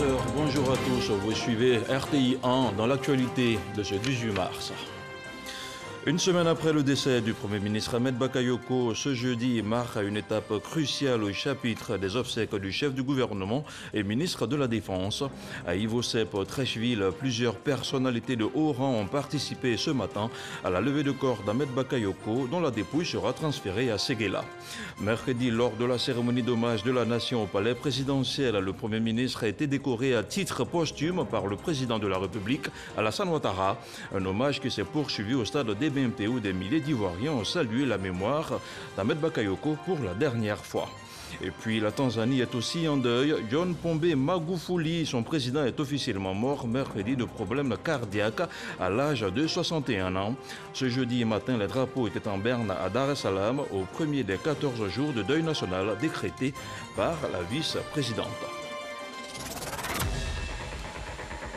heures, bonjour à tous, vous suivez RTI 1 dans l'actualité de ce 18 mars. Une semaine après le décès du Premier ministre Ahmed Bakayoko, ce jeudi marque une étape cruciale au chapitre des obsèques du chef du gouvernement et ministre de la Défense. À Ivosep, Trècheville, plusieurs personnalités de haut rang ont participé ce matin à la levée de corps d'Ahmed Bakayoko, dont la dépouille sera transférée à Séguéla. Mercredi, lors de la cérémonie d'hommage de la nation au palais présidentiel, le Premier ministre a été décoré à titre posthume par le président de la République, Alassane Ouattara. Un hommage qui s'est poursuivi au stade des BMP où des milliers d'Ivoiriens ont salué la mémoire d'Ahmed Bakayoko pour la dernière fois. Et puis la Tanzanie est aussi en deuil. John Pombe Magufuli, son président, est officiellement mort mercredi de problèmes cardiaques à l'âge de 61 ans. Ce jeudi matin, les drapeaux étaient en berne à Dar es Salaam au premier des 14 jours de deuil national décrété par la vice-présidente.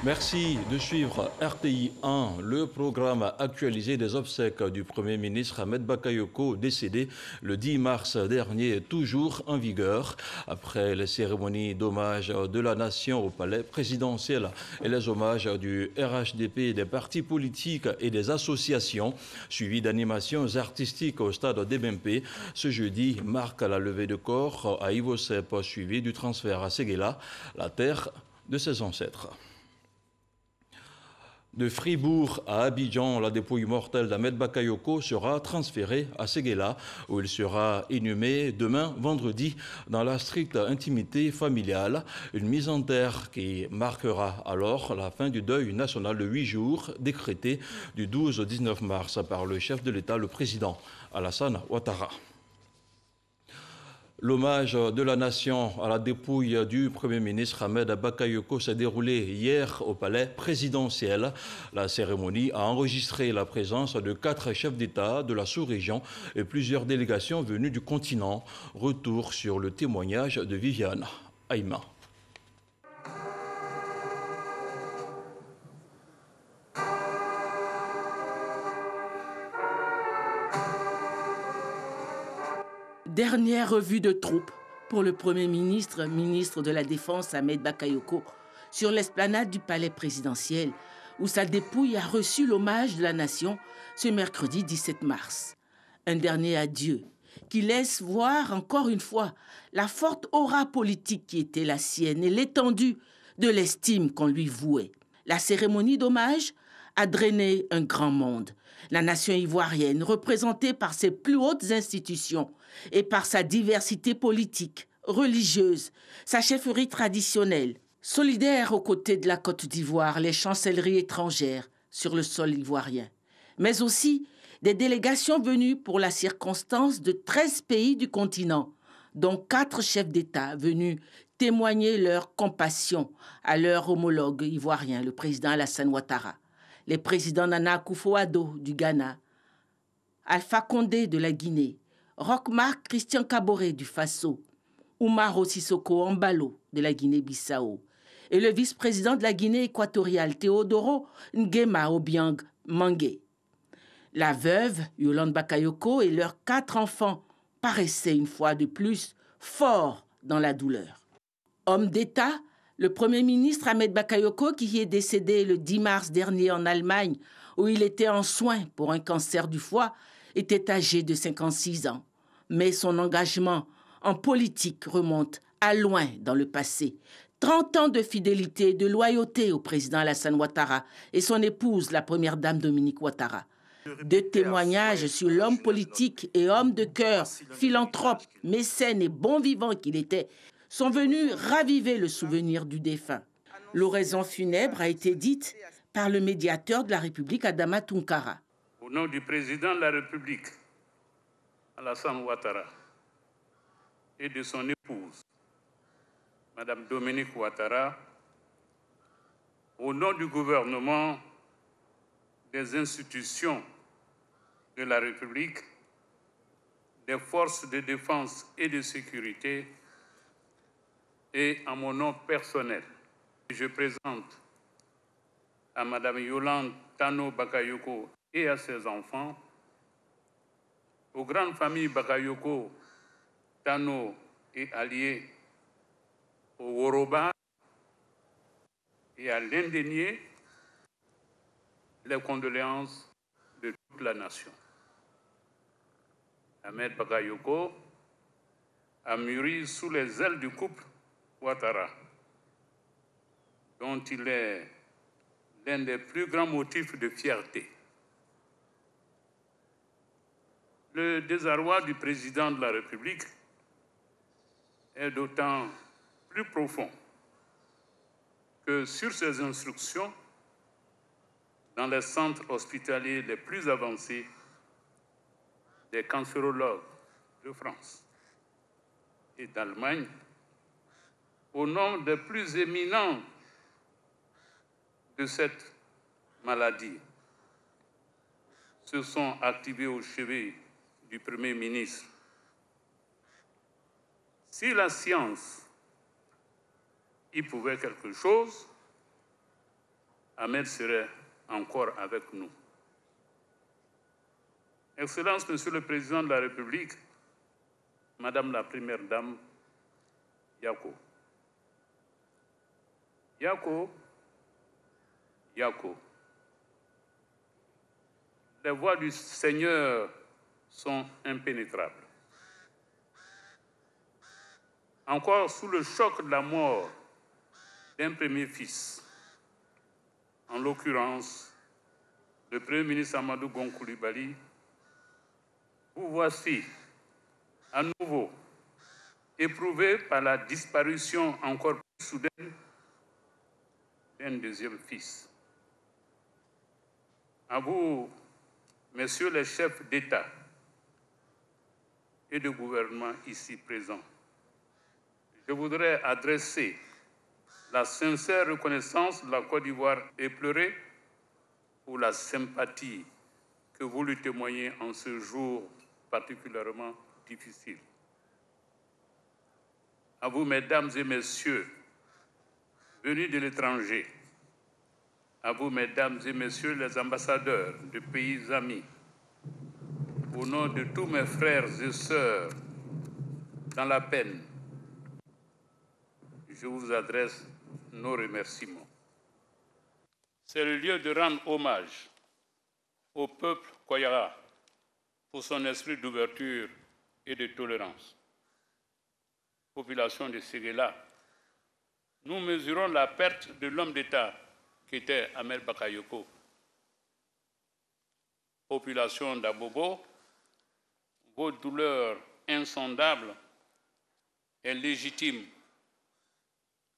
Merci de suivre RTI 1, le programme actualisé des obsèques du Premier ministre Ahmed Bakayoko, décédé le 10 mars dernier, toujours en vigueur. Après les cérémonies d'hommage de la nation au palais présidentiel et les hommages du RHDP, des partis politiques et des associations, suivis d'animations artistiques au stade d'Ebempe, ce jeudi marque la levée de corps à Ivosep, suivi du transfert à Séguéla, la terre de ses ancêtres. De Fribourg à Abidjan, la dépouille mortelle d'Ahmed Bakayoko sera transférée à Séguéla, où il sera inhumé demain, vendredi, dans la stricte intimité familiale. Une mise en terre qui marquera alors la fin du deuil national de 8 jours, décrété du 12 au 19 mars par le chef de l'État, le président Alassane Ouattara. L'hommage de la nation à la dépouille du Premier ministre Ahmed Bakayoko s'est déroulé hier au palais présidentiel. La cérémonie a enregistré la présence de 4 chefs d'État de la sous-région et plusieurs délégations venues du continent. Retour sur le témoignage de Viviane Aïma. Dernière revue de troupes pour le Premier ministre, ministre de la Défense Ahmed Bakayoko, sur l'esplanade du palais présidentiel, où sa dépouille a reçu l'hommage de la nation ce mercredi 17 mars. Un dernier adieu qui laisse voir encore une fois la forte aura politique qui était la sienne et l'étendue de l'estime qu'on lui vouait. La cérémonie d'hommage a drainé un grand monde. La nation ivoirienne, représentée par ses plus hautes institutions et par sa diversité politique, religieuse, sa chefferie traditionnelle, solidaire aux côtés de la Côte d'Ivoire, les chancelleries étrangères sur le sol ivoirien, mais aussi des délégations venues pour la circonstance de 13 pays du continent, dont 4 chefs d'État venus témoigner leur compassion à leur homologue ivoirien, le président Alassane Ouattara, les présidents Nana Akufo-Addo du Ghana, Alpha Condé de la Guinée, Roch-Marc Christian Kaboré du Faso, Umaro Sissoko Embalo de la Guinée-Bissau et le vice-président de la Guinée équatoriale Théodoro Nguema Obiang Mangué. La veuve, Yolande Bakayoko, et leurs 4 enfants paraissaient une fois de plus forts dans la douleur. Homme d'État, le Premier ministre Ahmed Bakayoko, qui est décédé le 10 mars dernier en Allemagne, où il était en soins pour un cancer du foie, était âgé de 56 ans. Mais son engagement en politique remonte à loin dans le passé. 30 ans de fidélité et de loyauté au président Alassane Ouattara et son épouse, la première dame Dominique Ouattara. 2 témoignages sur l'homme politique et homme de cœur, philanthrope, mécène et bon vivant qu'il était, sont venus raviver le souvenir du défunt. L'oraison funèbre a été dite par le médiateur de la République, Adama Tounkara. Au nom du président de la République, Alassane Ouattara, et de son épouse, Madame Dominique Ouattara, au nom du gouvernement, des institutions de la République, des forces de défense et de sécurité, et en mon nom personnel, je présente à Madame Yolande Tano Bakayoko et à ses enfants, aux grandes familles Bakayoko, Tano et alliés, au Woroba, et à l'indénier les condoléances de toute la nation. Ahmed Bakayoko a mûri sous les ailes du couple Ouattara, dont il est l'un des plus grands motifs de fierté. Le désarroi du président de la République est d'autant plus profond que sur ses instructions, dans les centres hospitaliers les plus avancés, des cancérologues de France et d'Allemagne, au nom des plus éminents de cette maladie, se sont activés au chevet du Premier ministre. Si la science y pouvait quelque chose, Ahmed serait encore avec nous. Excellence, Monsieur le Président de la République, Madame la Première Dame, Yako. Yako, Yako. Les voies du Seigneur sont impénétrables. Encore sous le choc de la mort d'un premier fils, en l'occurrence le Premier ministre Amadou Gon Coulibaly, vous voici à nouveau éprouvé par la disparition encore plus soudaine d'un deuxième fils. À vous, messieurs les chefs d'État et de gouvernement ici présents, je voudrais adresser la sincère reconnaissance de la Côte d'Ivoire éplorée pour la sympathie que vous lui témoignez en ce jour particulièrement difficile. À vous, mesdames et messieurs, venus de l'étranger, à vous, mesdames et messieurs les ambassadeurs de pays amis, au nom de tous mes frères et sœurs dans la peine, je vous adresse nos remerciements. C'est le lieu de rendre hommage au peuple Koyara pour son esprit d'ouverture et de tolérance. Population de Séguéla, nous mesurons la perte de l'homme d'État qu'était Ahmed Bakayoko. Population d'Abobo, vos douleurs insondables est légitime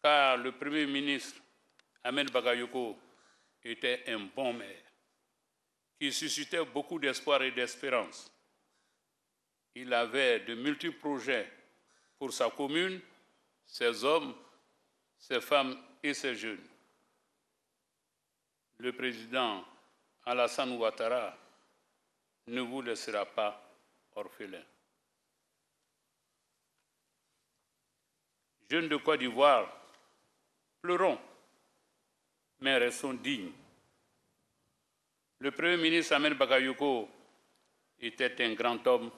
car le Premier ministre Ahmed Bakayoko était un bon maire qui suscitait beaucoup d'espoir et d'espérance. Il avait de multiples projets pour sa commune, ses hommes, ses femmes et ses jeunes. Le président Alassane Ouattara ne vous laissera pas orphelin. Jeunes de Côte d'Ivoire, pleurons, mais restons dignes. Le Premier ministre Ahmed Bakayoko était un grand homme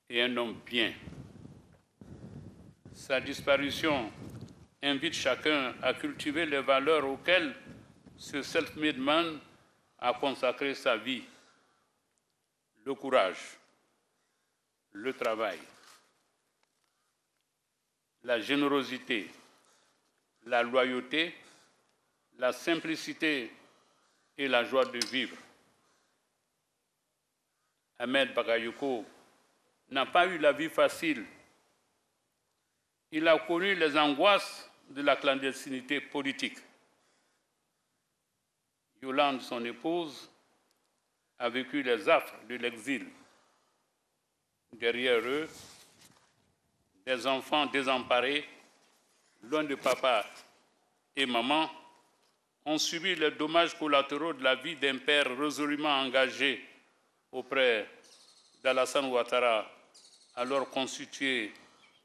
et un homme bien. Sa disparition invite chacun à cultiver les valeurs auxquelles ce self-made man a consacré sa vie. Le courage, le travail, la générosité, la loyauté, la simplicité et la joie de vivre. Ahmed Bakayoko n'a pas eu la vie facile. Il a connu les angoisses de la clandestinité politique. Yolande, son épouse, a vécu les affres de l'exil. Derrière eux, des enfants désemparés, loin de papa et maman, ont subi les dommages collatéraux de la vie d'un père résolument engagé auprès d'Alassane Ouattara, alors constitué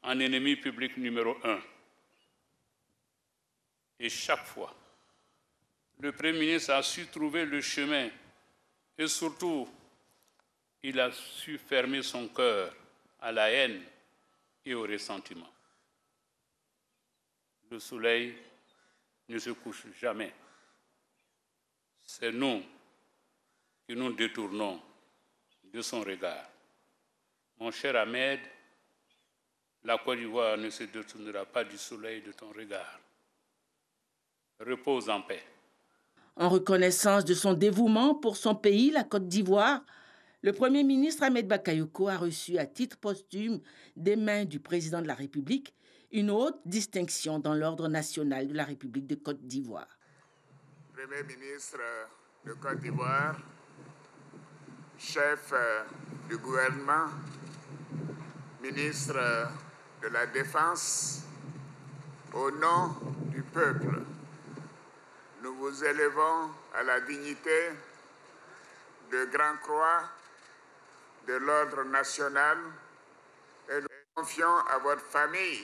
en ennemi public numéro 1. Et chaque fois, le Premier ministre a su trouver le chemin et surtout, il a su fermer son cœur à la haine et au ressentiment. Le soleil ne se couche jamais. C'est nous qui nous détournons de son regard. Mon cher Ahmed, la Côte d'Ivoire ne se détournera pas du soleil de ton regard. Repose en paix. En reconnaissance de son dévouement pour son pays, la Côte d'Ivoire, le Premier ministre Ahmed Bakayoko a reçu à titre posthume des mains du président de la République une haute distinction dans l'ordre national de la République de Côte d'Ivoire. Premier ministre de Côte d'Ivoire, chef du gouvernement, ministre de la Défense, au nom du peuple, nous vous élevons à la dignité de Grand Croix de l'ordre national et nous confions à votre famille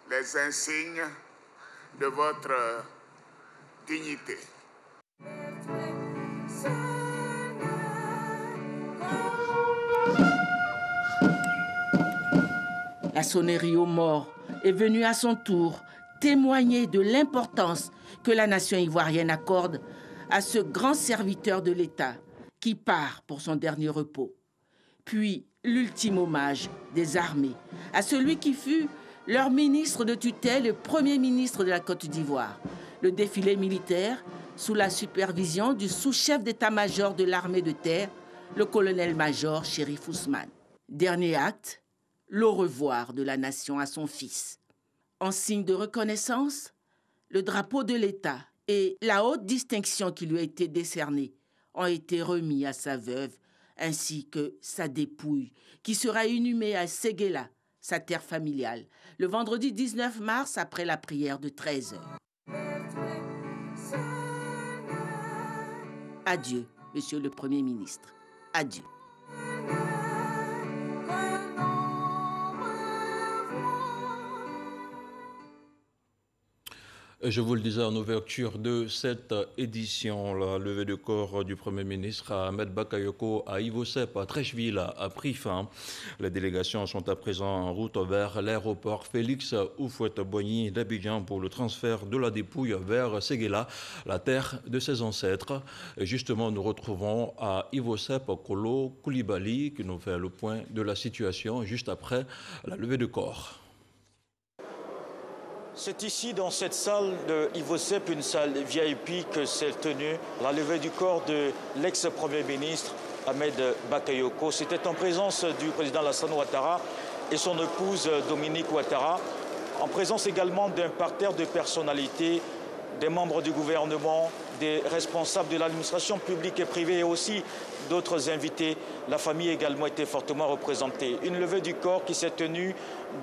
les insignes de votre dignité. La sonnerie aux morts est venue à son tour témoigner de l'importance que la nation ivoirienne accorde à ce grand serviteur de l'État qui part pour son dernier repos. Puis l'ultime hommage des armées à celui qui fut leur ministre de tutelle et premier ministre de la Côte d'Ivoire. Le défilé militaire sous la supervision du sous-chef d'état-major de l'armée de terre, le colonel-major Chérif Ousmane. Dernier acte, l'au revoir de la nation à son fils. En signe de reconnaissance, le drapeau de l'État et la haute distinction qui lui a été décernée ont été remis à sa veuve ainsi que sa dépouille, qui sera inhumée à Séguéla, sa terre familiale, le vendredi 19 mars après la prière de 13h. Adieu, Monsieur le Premier ministre. Adieu. Je vous le disais en ouverture de cette édition, la levée de corps du Premier ministre Ahmed Bakayoko à Ivosep, à Treichville, a pris fin. Les délégations sont à présent en route vers l'aéroport Félix Houphouët-Boigny d'Abidjan pour le transfert de la dépouille vers Séguéla, la terre de ses ancêtres. Et justement, nous retrouvons à Ivosep Kolo Koulibaly qui nous fait le point de la situation juste après la levée de corps. C'est ici, dans cette salle de Ivosep, une salle VIP, que s'est tenue la levée du corps de l'ex-premier ministre Ahmed Bakayoko. C'était en présence du président Alassane Ouattara et son épouse Dominique Ouattara, en présence également d'un parterre de personnalités, des membres du gouvernement, des responsables de l'administration publique et privée et aussi d'autres invités. La famille également était fortement représentée. Une levée du corps qui s'est tenue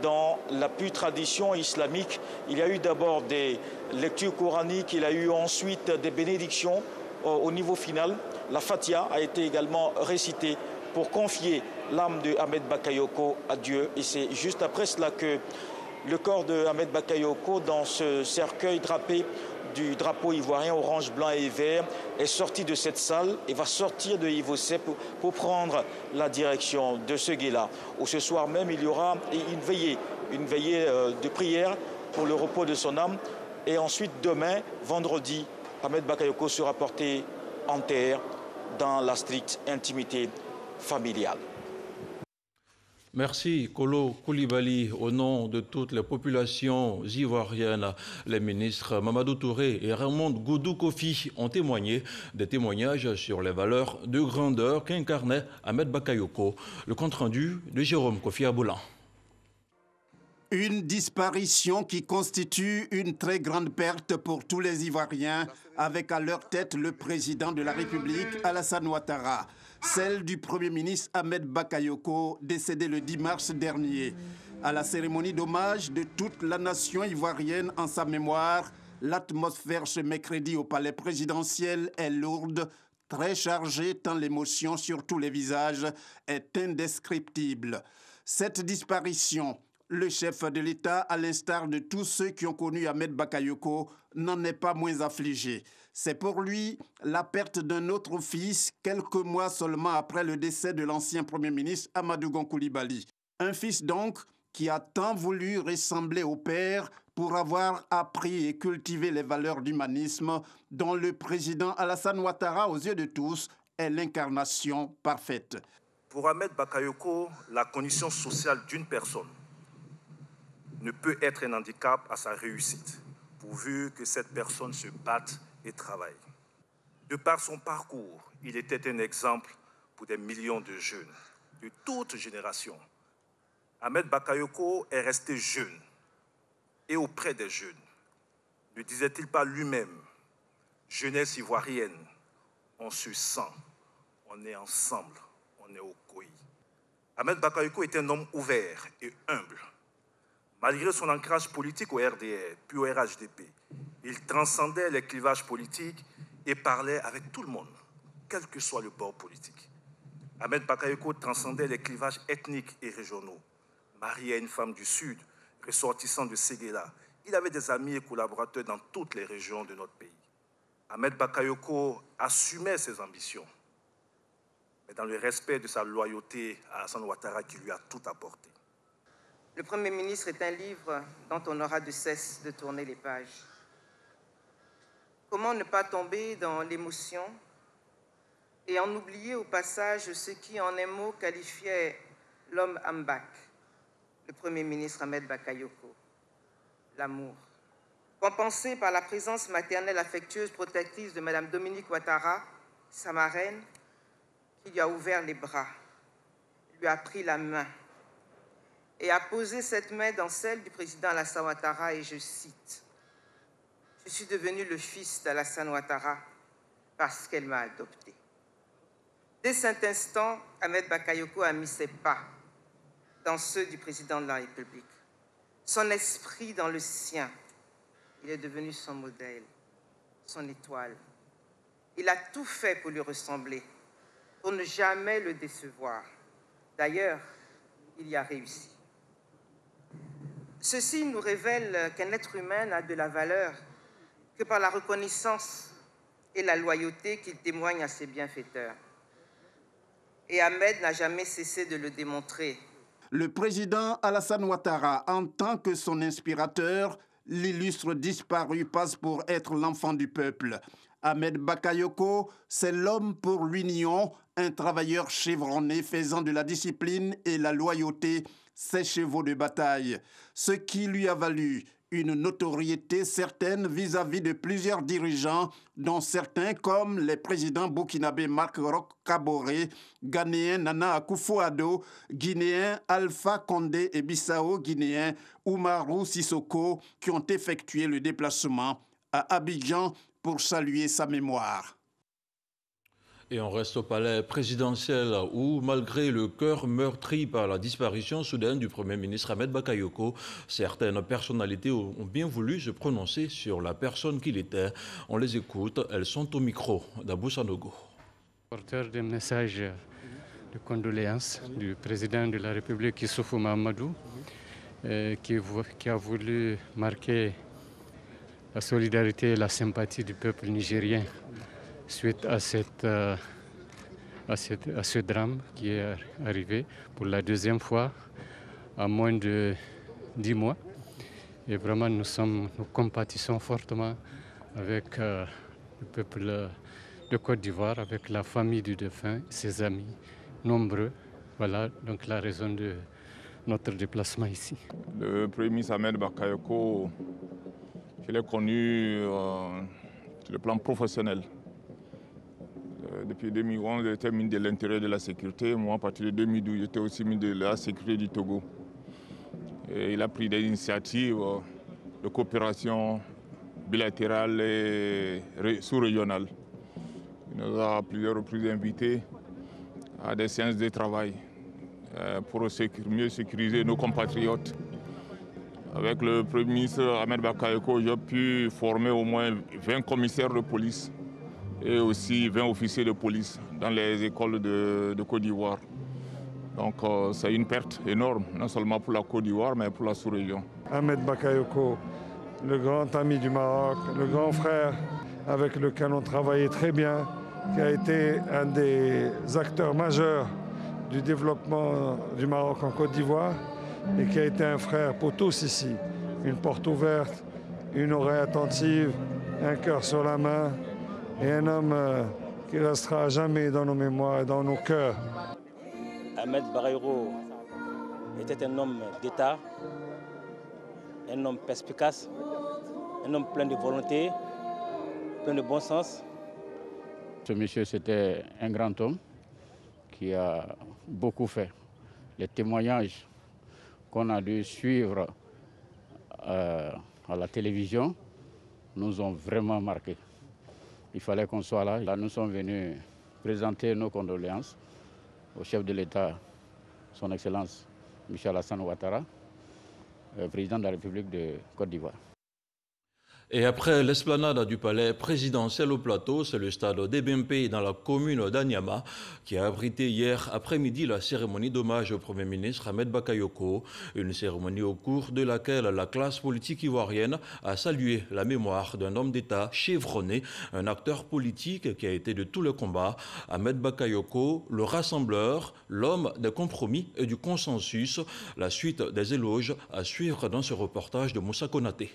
dans la pure tradition islamique. Il y a eu d'abord des lectures coraniques, il y a eu ensuite des bénédictions au niveau final. La Fatiha a été également récitée pour confier l'âme de Ahmed Bakayoko à Dieu. Et c'est juste après cela que le corps de Ahmed Bakayoko, dans ce cercueil drapé du drapeau ivoirien orange, blanc et vert, est sorti de cette salle et va sortir de Ivosep pour prendre la direction de ce gué-là, où ce soir même il y aura une veillée de prière pour le repos de son âme. Et ensuite, demain, vendredi, Ahmed Bakayoko sera porté en terre dans la stricte intimité familiale. Merci Kolo Koulibaly. Au nom de toutes les populations ivoiriennes, les ministres Mamadou Touré et Raymond Goudou Kofi ont témoigné des témoignages sur les valeurs de grandeur qu'incarnait Ahmed Bakayoko. Le compte-rendu de Jérôme Kofi Aboulan. Une disparition qui constitue une très grande perte pour tous les Ivoiriens, avec à leur tête le président de la République, Alassane Ouattara. Celle du Premier ministre Ahmed Bakayoko, décédé le 10 mars dernier. À la cérémonie d'hommage de toute la nation ivoirienne en sa mémoire, l'atmosphère ce mercredi au palais présidentiel est lourde, très chargée tant l'émotion sur tous les visages est indescriptible. Cette disparition, le chef de l'État, à l'instar de tous ceux qui ont connu Ahmed Bakayoko, n'en est pas moins affligé. C'est pour lui la perte d'un autre fils, quelques mois seulement après le décès de l'ancien Premier ministre Amadou Gon Coulibaly. Un fils donc qui a tant voulu ressembler au père pour avoir appris et cultivé les valeurs d'humanisme dont le président Alassane Ouattara, aux yeux de tous, est l'incarnation parfaite. Pour Ahmed Bakayoko, la condition sociale d'une personne ne peut être un handicap à sa réussite, pourvu que cette personne se batte et travaille. De par son parcours, il était un exemple pour des millions de jeunes, de toutes générations. Ahmed Bakayoko est resté jeune et auprès des jeunes. Ne disait-il pas lui-même, jeunesse ivoirienne, on se sent, on est ensemble, on est au COI. Ahmed Bakayoko est un homme ouvert et humble. Malgré son ancrage politique au RDR, puis au RHDP, il transcendait les clivages politiques et parlait avec tout le monde, quel que soit le bord politique. Ahmed Bakayoko transcendait les clivages ethniques et régionaux. Marié à une femme du Sud, ressortissant de Séguéla, il avait des amis et collaborateurs dans toutes les régions de notre pays. Ahmed Bakayoko assumait ses ambitions, mais dans le respect de sa loyauté à Alassane Ouattara qui lui a tout apporté. Le Premier ministre est un livre dont on n'aura de cesse de tourner les pages. Comment ne pas tomber dans l'émotion et en oublier au passage ce qui, en un mot, qualifiait l'homme Ambak, le Premier ministre Ahmed Bakayoko, l'amour. Compensé par la présence maternelle affectueuse protectrice de Mme Dominique Ouattara, sa marraine, qui lui a ouvert les bras, lui a pris la main et a posé cette main dans celle du président Alassane Ouattara, et je cite, « Je suis devenu le fils d'Alassane Ouattara parce qu'elle m'a adopté. » Dès cet instant, Ahmed Bakayoko a mis ses pas dans ceux du président de la République, son esprit dans le sien. Il est devenu son modèle, son étoile. Il a tout fait pour lui ressembler, pour ne jamais le décevoir. D'ailleurs, il y a réussi. Ceci nous révèle qu'un être humain n'a de la valeur que par la reconnaissance et la loyauté qu'il témoigne à ses bienfaiteurs. Et Ahmed n'a jamais cessé de le démontrer. Le président Alassane Ouattara, en tant que son inspirateur, l'illustre disparu passe pour être l'enfant du peuple. Ahmed Bakayoko, c'est l'homme pour l'union, un travailleur chevronné faisant de la discipline et la loyauté ses chevaux de bataille, ce qui lui a valu une notoriété certaine vis-à-vis de plusieurs dirigeants, dont certains comme les présidents burkinabés Marc Roch Kaboré, ghanéen Nana Akufo-Addo, guinéen Alpha Condé et bissau-guinéen Oumarou Sissoko, qui ont effectué le déplacement à Abidjan pour saluer sa mémoire. Et on reste au palais présidentiel où, malgré le cœur meurtri par la disparition soudaine du Premier ministre Ahmed Bakayoko, certaines personnalités ont bien voulu se prononcer sur la personne qu'il était. On les écoute, elles sont au micro d'Abou Sanogo. Porteur d'un message de condoléances du président de la République Issoufou Mahamadou, qui a voulu marquer la solidarité et la sympathie du peuple nigérien suite à ce drame qui est arrivé pour la deuxième fois à moins de 10 mois. Et vraiment, nous compatissons fortement avec le peuple de Côte d'Ivoire, avec la famille du défunt, ses amis nombreux. Voilà donc la raison de notre déplacement ici. Le Premier ministre Ahmed Bakayoko, je l'ai connu sur le plan professionnel. Depuis 2011, j'étais ministre de l'Intérieur et de la Sécurité. Moi, à partir de 2012, j'étais aussi ministre de la Sécurité du Togo. Et il a pris des initiatives de coopération bilatérale et sous-régionale. Il nous a à plusieurs reprises invités à des séances de travail pour mieux sécuriser nos compatriotes. Avec le Premier ministre Ahmed Bakayoko, j'ai pu former au moins 20 commissaires de police et aussi 20 officiers de police dans les écoles de Côte d'Ivoire. Donc c'est une perte énorme, non seulement pour la Côte d'Ivoire, mais pour la sous-région. Ahmed Bakayoko, le grand ami du Maroc, le grand frère avec lequel on travaillait très bien, qui a été un des acteurs majeurs du développement du Maroc en Côte d'Ivoire, et qui a été un frère pour tous ici. Une porte ouverte, une oreille attentive, un cœur sur la main et un homme qui restera à jamais dans nos mémoires et dans nos cœurs. Ahmed Bakayoko était un homme d'État, un homme perspicace, un homme plein de volonté, plein de bon sens. Ce monsieur, c'était un grand homme qui a beaucoup fait. Les témoignages qu'on a dû suivre à la télévision nous ont vraiment marqués. Il fallait qu'on soit là. Là, nous sommes venus présenter nos condoléances au chef de l'État, son Excellence Michel Alassane Ouattara, président de la République de Côte d'Ivoire. Et après l'esplanade du palais présidentiel au plateau, c'est le stade d'Ebempe dans la commune d'Anyama qui a abrité hier après-midi la cérémonie d'hommage au Premier ministre Ahmed Bakayoko, une cérémonie au cours de laquelle la classe politique ivoirienne a salué la mémoire d'un homme d'État chevronné, un acteur politique qui a été de tout le combat, Ahmed Bakayoko, le rassembleur, l'homme des compromis et du consensus. La suite des éloges à suivre dans ce reportage de Moussa Konaté.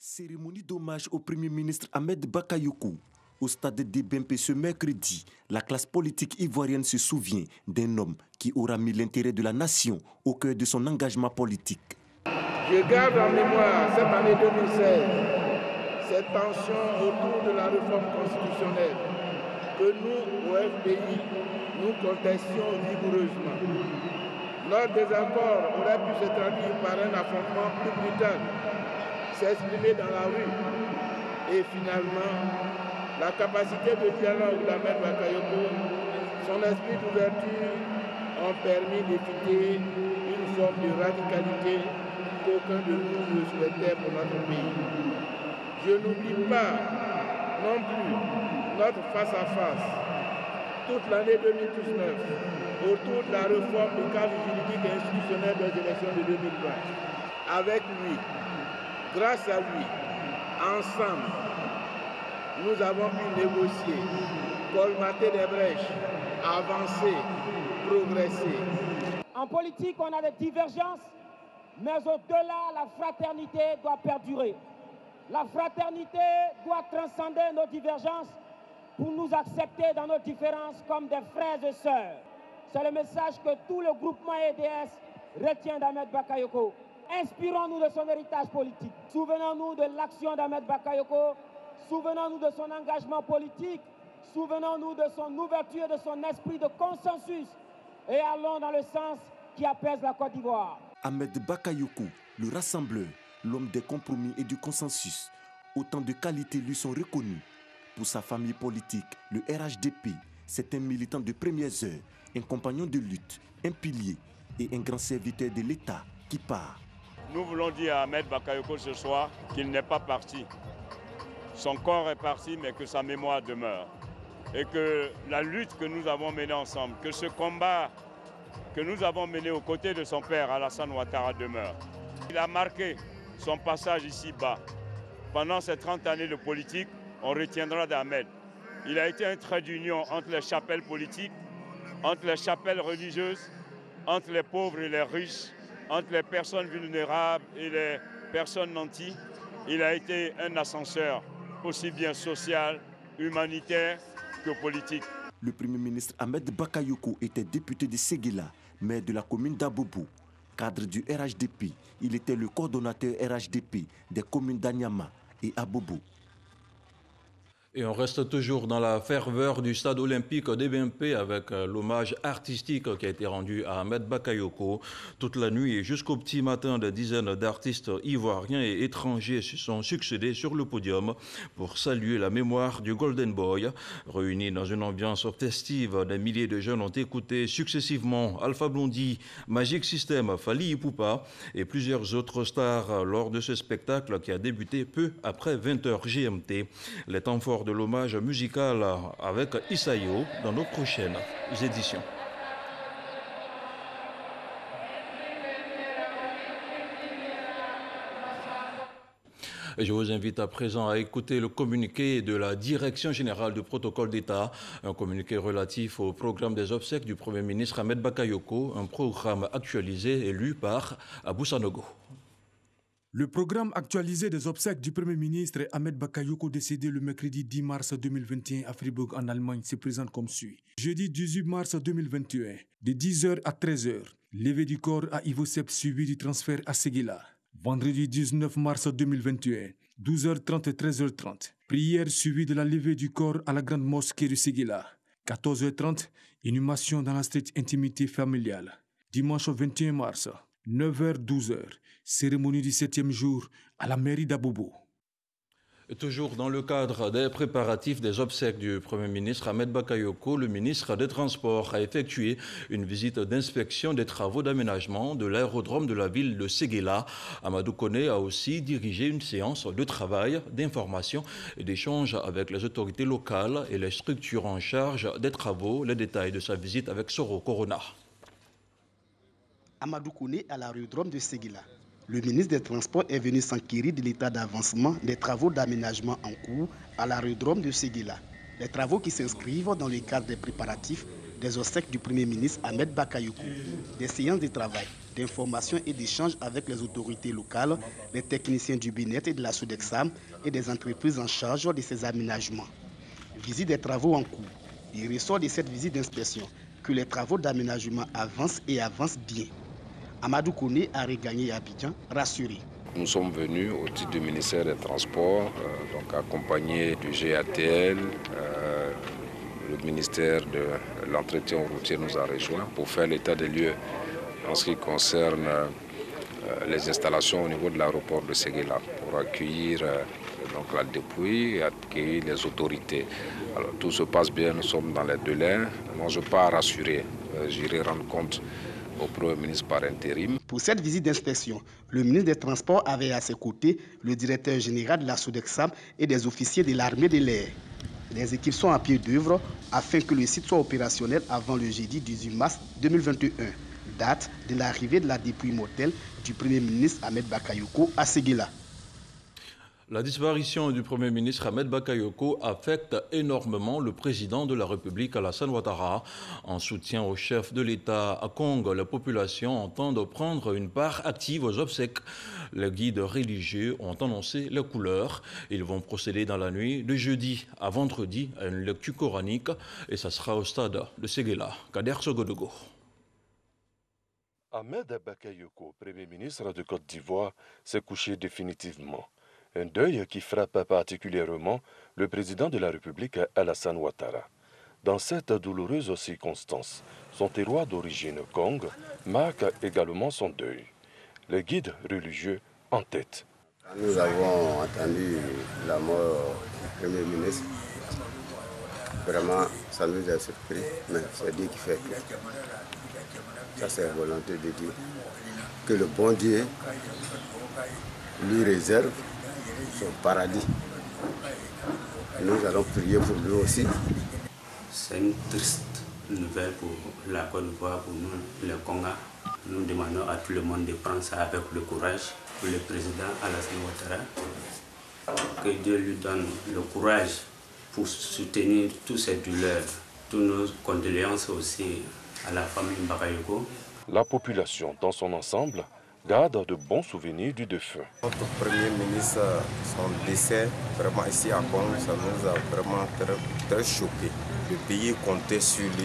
Cérémonie d'hommage au Premier ministre Ahmed Bakayoko. Au stade d'Ebempe ce mercredi, la classe politique ivoirienne se souvient d'un homme qui aura mis l'intérêt de la nation au cœur de son engagement politique. Je garde en mémoire cette année 2016, cette tension autour de la réforme constitutionnelle que nous, au FPI, nous contestions vigoureusement. Notre désaccord aurait pu se traduire par un affrontement plus brutal, s'exprimer dans la rue. Et finalement, la capacité de dialogue d'Ahmed Bakayoko, son esprit d'ouverture ont permis d'éviter une forme de radicalité qu'aucun de nous ne souhaitait pour notre pays. Je n'oublie pas non plus notre face-à-face toute l'année 2019 autour de la réforme du cadre juridique et institutionnel des élections de 2020. Avec lui, grâce à lui, ensemble, nous avons pu négocier, colmater des brèches, avancer, progresser. En politique, on a des divergences, mais au-delà, la fraternité doit perdurer. La fraternité doit transcender nos divergences pour nous accepter dans nos différences comme des frères et sœurs. C'est le message que tout le groupement EDS retient d'Ahmed Bakayoko. Inspirons-nous de son héritage politique. Souvenons-nous de l'action d'Ahmed Bakayoko. Souvenons-nous de son engagement politique. Souvenons-nous de son ouverture et de son esprit de consensus. Et allons dans le sens qui apaise la Côte d'Ivoire. Ahmed Bakayoko, le rassembleur, l'homme des compromis et du consensus. Autant de qualités lui sont reconnues. Pour sa famille politique, le RHDP, c'est un militant de premières heures, un compagnon de lutte, un pilier et un grand serviteur de l'État qui part. Nous voulons dire à Ahmed Bakayoko ce soir qu'il n'est pas parti. Son corps est parti, mais que sa mémoire demeure. Et que la lutte que nous avons menée ensemble, que ce combat que nous avons mené aux côtés de son père, Alassane Ouattara, demeure. Il a marqué son passage ici-bas. Pendant ces 30 années de politique, on retiendra d'Ahmed. Il a été un trait d'union entre les chapelles politiques, entre les chapelles religieuses, entre les pauvres et les riches, entre les personnes vulnérables et les personnes nanties. Il a été un ascenseur aussi bien social, humanitaire que politique. Le Premier ministre Ahmed Bakayoko était député de Séguéla, maire de la commune d'Abobo. Cadre du RHDP, il était le coordonnateur RHDP des communes d'Anyama et Abobo. Et on reste toujours dans la ferveur du stade olympique d'Ebempe avec l'hommage artistique qui a été rendu à Ahmed Bakayoko. Toute la nuit et jusqu'au petit matin, des dizaines d'artistes ivoiriens et étrangers se sont succédés sur le podium pour saluer la mémoire du Golden Boy. Réunis dans une ambiance festive, des milliers de jeunes ont écouté successivement Alpha Blondy, Magic System, Fally Ipupa et plusieurs autres stars lors de ce spectacle qui a débuté peu après 20h GMT. Les temps forts de l'hommage musical avec Isayo dans nos prochaines éditions. Et je vous invite à présent à écouter le communiqué de la Direction générale du protocole d'État, un communiqué relatif au programme des obsèques du Premier ministre Ahmed Bakayoko, un programme actualisé et lu par Abou Sanogo. Le programme actualisé des obsèques du Premier ministre Ahmed Bakayoko, décédé le mercredi 10 mars 2021 à Fribourg en Allemagne, se présente comme suit. Jeudi 18 mars 2021, de 10h à 13h, levée du corps à Ivosep suivi du transfert à Séguéla. Vendredi 19 mars 2021, 12h30 et 13h30, prière suivie de la levée du corps à la grande mosquée de Séguéla. 14h30, inhumation dans la stricte intimité familiale. Dimanche 21 mars, 9h-12h, cérémonie du 7e jour à la mairie d'Abobo. Toujours dans le cadre des préparatifs des obsèques du Premier ministre Ahmed Bakayoko, le ministre des Transports a effectué une visite d'inspection des travaux d'aménagement de l'aérodrome de la ville de Séguéla. Amadou Koné a aussi dirigé une séance de travail, d'information et d'échange avec les autorités locales et les structures en charge des travaux. Les détails de sa visite avec Soro Corona. Amadou Koné à l'aérodrome de Séguéla. Le ministre des Transports est venu s'enquérir de l'état d'avancement des travaux d'aménagement en cours à l'aérodrome de Séguéla. Des travaux qui s'inscrivent dans le cadre des préparatifs des obsèques du Premier ministre Ahmed Bakayoko. Des séances de travail, d'information et d'échange avec les autorités locales, les techniciens du BINET et de la Sodexam et des entreprises en charge de ces aménagements. Visite des travaux en cours. Il ressort de cette visite d'inspection que les travaux d'aménagement avancent et avancent bien. Amadou Koné a regagné Abidjan, rassuré. Nous sommes venus au titre du ministère des Transports, donc accompagnés du GATL, le ministère de l'Entretien routier nous a rejoints pour faire l'état des lieux en ce qui concerne les installations au niveau de l'aéroport de Séguéla, pour accueillir donc la dépouille et accueillir les autorités. Alors tout se passe bien, nous sommes dans les délais. Moi je pars rassuré, j'irai rendre compte au Premier ministre par intérim. Pour cette visite d'inspection, le ministre des Transports avait à ses côtés le directeur général de la Sodexam et des officiers de l'armée de l'air. Les équipes sont à pied d'œuvre afin que le site soit opérationnel avant le jeudi 18 mars 2021, date de l'arrivée de la dépouille mortelle du Premier ministre Ahmed Bakayoko à Séguéla. La disparition du Premier ministre Ahmed Bakayoko affecte énormément le président de la République, Alassane Ouattara. En soutien au chef de l'État à Congo, la population entend prendre une part active aux obsèques. Les guides religieux ont annoncé les couleurs. Ils vont procéder dans la nuit de jeudi à vendredi à une lecture coranique et ça sera au stade de Séguéla. Kader Sogodogo. Ahmed Bakayoko, Premier ministre de Côte d'Ivoire, s'est couché définitivement. Un deuil qui frappe particulièrement le président de la République, Alassane Ouattara. Dans cette douloureuse circonstance, son terroir d'origine, Kong, marque également son deuil. Les guides religieux en tête. Nous avons entendu la mort du Premier ministre. Vraiment, ça nous a surpris, mais c'est Dieu qui fait tout. Ça, c'est la volonté de Dieu. Que le bon Dieu lui réserve son paradis. Nous allons prier pour lui aussi. C'est une triste nouvelle pour la Côte d'Ivoire, pour nous, les Congolais. Nous demandons à tout le monde de prendre ça avec le courage pour le président Alassane Ouattara. Que Dieu lui donne le courage pour soutenir toutes ces douleurs. Toutes nos condoléances aussi à la famille Bakayoko. La population dans son ensemble garde de bons souvenirs du défunt. Notre Premier ministre, son décès, vraiment ici à Congo, ça nous a vraiment très choqués. Le pays comptait sur lui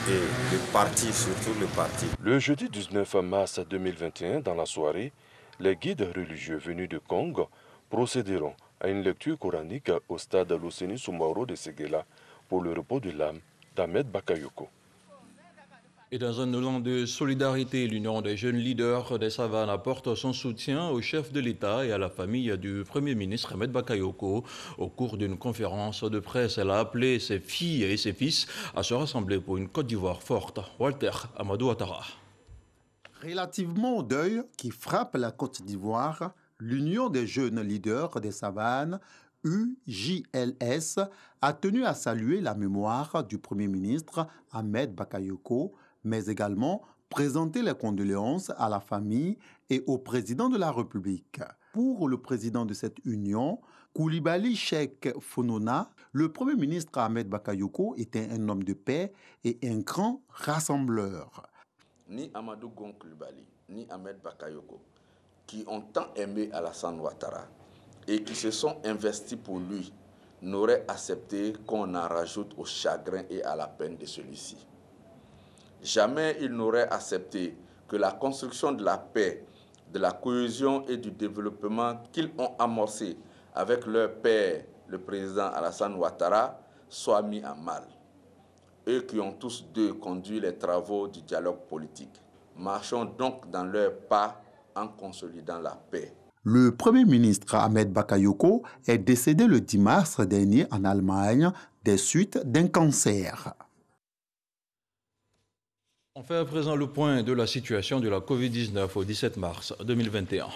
et le parti, surtout le parti. Le jeudi 19 mars 2021, dans la soirée, les guides religieux venus de Congo procéderont à une lecture coranique au stade Loseni Soumaoro de Séguéla pour le repos de l'âme d'Ahmed Bakayoko. Et dans un élan de solidarité, l'Union des jeunes leaders des savanes apporte son soutien au chef de l'État et à la famille du Premier ministre Ahmed Bakayoko. Au cours d'une conférence de presse, elle a appelé ses filles et ses fils à se rassembler pour une Côte d'Ivoire forte. Walter Amadou Ouattara. Relativement au deuil qui frappe la Côte d'Ivoire, l'Union des jeunes leaders des savanes, UJLS, a tenu à saluer la mémoire du Premier ministre Ahmed Bakayoko, mais également présenter les condoléances à la famille et au président de la République. Pour le président de cette union, Coulibaly Cheikh Fonona, le Premier ministre Ahmed Bakayoko était un homme de paix et un grand rassembleur. Ni Amadou Gon Coulibaly, ni Ahmed Bakayoko, qui ont tant aimé Alassane Ouattara et qui se sont investis pour lui, n'auraient accepté qu'on en rajoute au chagrin et à la peine de celui-ci. Jamais ils n'auraient accepté que la construction de la paix, de la cohésion et du développement qu'ils ont amorcé avec leur père, le président Alassane Ouattara, soit mis à mal. Eux qui ont tous deux conduit les travaux du dialogue politique. Marchons donc dans leurs pas en consolidant la paix. Le Premier ministre Ahmed Bakayoko est décédé le 10 mars dernier en Allemagne des suites d'un cancer. On fait à présent le point de la situation de la Covid-19 au 17 mars 2021.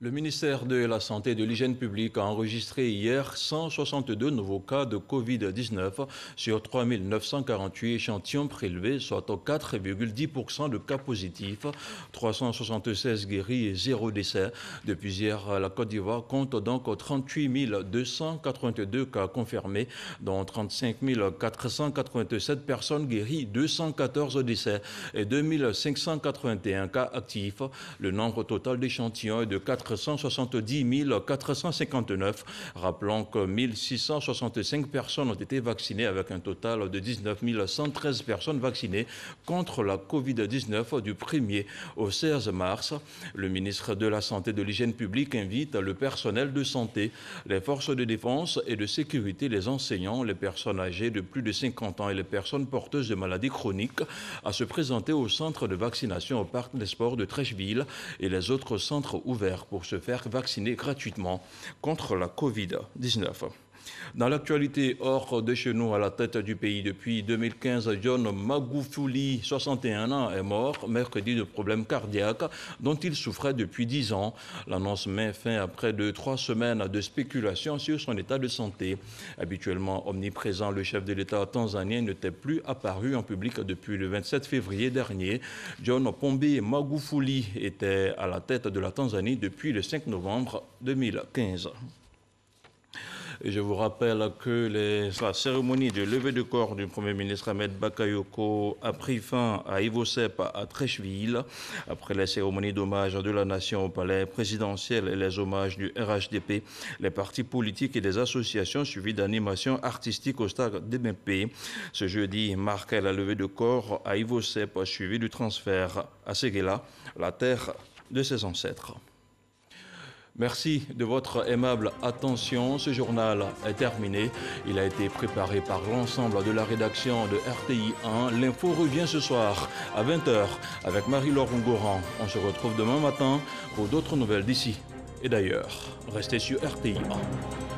Le ministère de la Santé et de l'Hygiène publique a enregistré hier 162 nouveaux cas de Covid-19 sur 3948 échantillons prélevés, soit 4,10% de cas positifs, 376 guéris et 0 décès. Depuis hier, la Côte d'Ivoire compte donc 38 282 cas confirmés, dont 35 487 personnes guéries, 214 décès et 2581 cas actifs. Le nombre total d'échantillons est de 470 459. Rappelons que 1665 personnes ont été vaccinées avec un total de 19 113 personnes vaccinées contre la Covid-19 du 1er au 16 mars. Le ministre de la Santé et de l'Hygiène publique invite le personnel de santé, les forces de défense et de sécurité, les enseignants, les personnes âgées de plus de 50 ans et les personnes porteuses de maladies chroniques à se présenter au centre de vaccination au Parc des Sports de Trècheville et les autres centres ouverts pour se faire vacciner gratuitement contre la Covid-19. Dans l'actualité hors de chez nous, à la tête du pays depuis 2015, John Magufuli, 61 ans, est mort mercredi de problèmes cardiaques dont il souffrait depuis 10 ans. L'annonce met fin à près de 3 semaines de spéculation sur son état de santé. Habituellement omniprésent, le chef de l'État tanzanien n'était plus apparu en public depuis le 27 février dernier. John Pombe Magufuli était à la tête de la Tanzanie depuis le 5 novembre 2015. Et je vous rappelle que la cérémonie de levée de corps du Premier ministre Ahmed Bakayoko a pris fin à Ivosep à Trècheville. Après les cérémonies d'hommage de la nation au palais présidentiel et les hommages du RHDP, les partis politiques et des associations suivies d'animations artistiques au stade d'MP. Ce jeudi marquait la levée de corps à Ivosep, suivi du transfert à Séguéla, la terre de ses ancêtres. Merci de votre aimable attention. Ce journal est terminé. Il a été préparé par l'ensemble de la rédaction de RTI 1. L'info revient ce soir à 20h avec Marie-Laure Ngoran. On se retrouve demain matin pour d'autres nouvelles d'ici et d'ailleurs. Restez sur RTI 1.